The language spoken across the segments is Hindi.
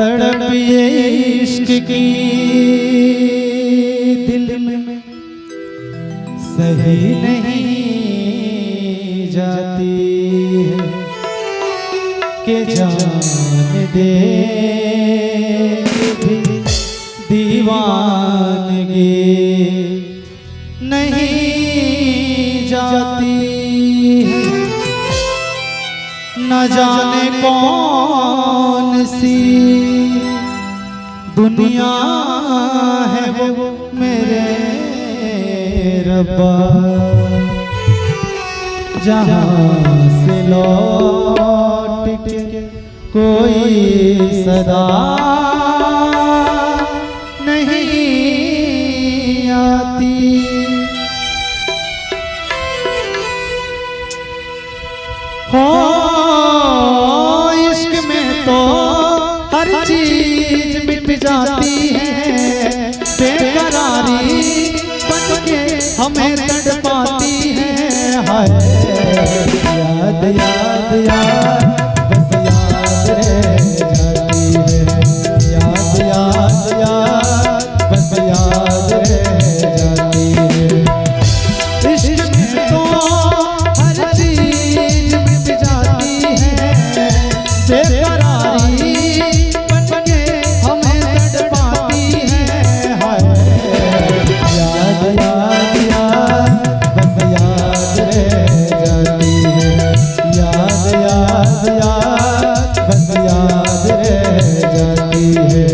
तड़प ये इश्क की दिल में सही नहीं जाती है कि जान दे भी दीवानगी नहीं जाती है। न जाने कौन सी दुनिया है वो मेरे रब्बा, जहाँ से लौट के कोई सदा नहीं आती। हो इश्क में तो हर चीज मिट जाती है, बेकरारी बन के हमें तड़पाती है। हाय याद याद याद बस याद रह जाती है, याद याद याद बस याद रह जाती है। इश्क में तो हर चीज मिट जाती है, बेकरारी बन के हमें तड़पाती है। हाय याद याद याद बस याद रह जाती है, याद याद याद बस याद रह जाती है।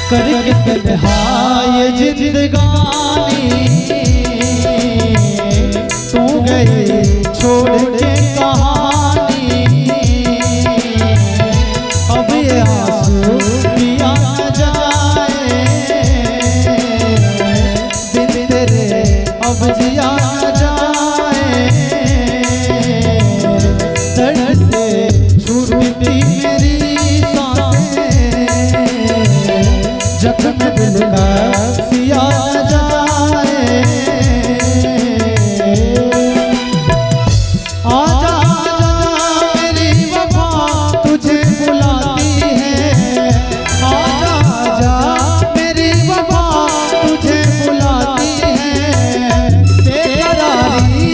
करके तन्हाई जिंदगानी तू गई छोड़ के कहानी, अब ये आंसू पिया न जाए, बिन तेरे अब जिया न जाए। दर्द से छूटती मेरी जख्म दिल का सिया न जाए। आजा आजा मेरी वफा तुझे बुलाती है, आजा आजा मेरी वफा तुझे बुलाती है। बेकरारी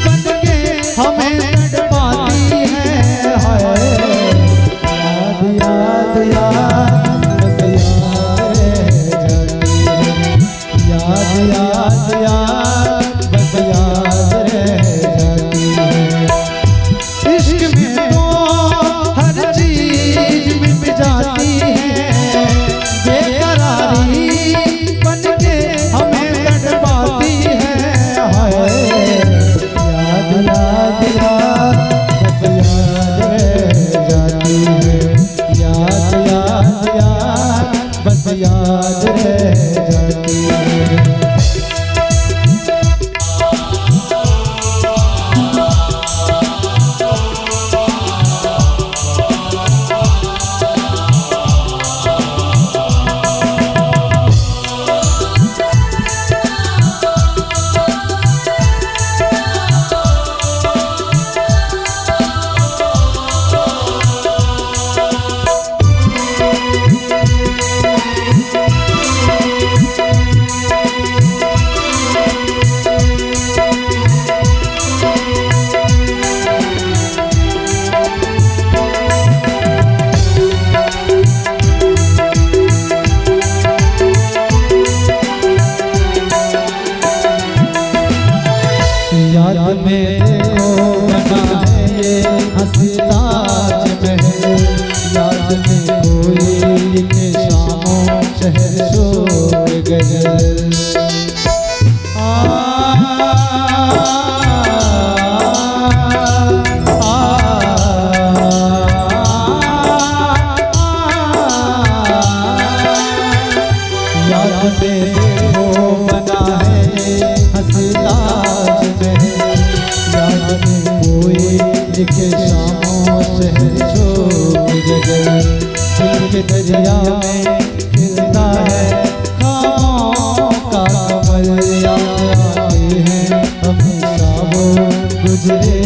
बन के हमें तड़पाती है। हाय याद याद याद याद याद बस याद रह जाती है। इश्क में तो हर चीज मिट जाती है, बेकरारी बन के हमें तड़पाती है। हाय याद याद याद बस याद रह जाती है, याद याद याद बस याद रह जाती है। याद में वो बना है हंसताज में, याद में कोई लिखे शामों शहर छोड़ गए, दिल के दरिया में खिलता है खामों का कमल, याद आते हैं हमेशा वो गुजरे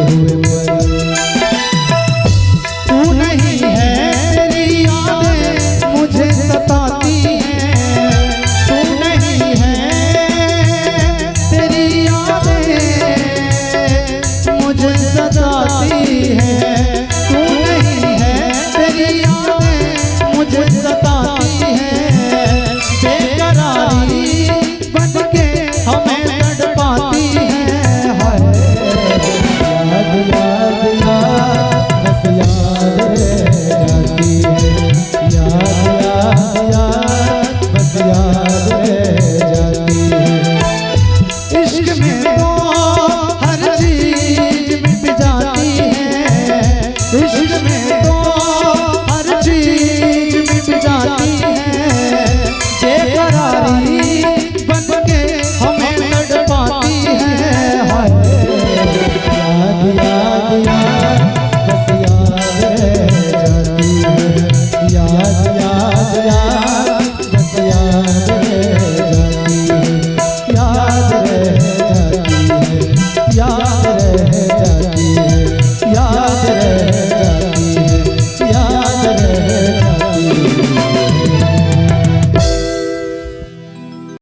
हुए पल। तू नहीं है तेरी यादें मुझे सताती हैं, तू नहीं है तेरी यादें मुझे सताती हैं, तू नहीं है तेरी यादें मुझे सताती हैं, बेकरारी बनके हमें तड़पाती हैं। हाय याद याद याद बस याद रह जाती है, याद याद याद बस याद रह जाती है। इश्क में तो हर चीज मिट जाती है, इश्क में तो हर चीज मिट जाती है, बेकरारी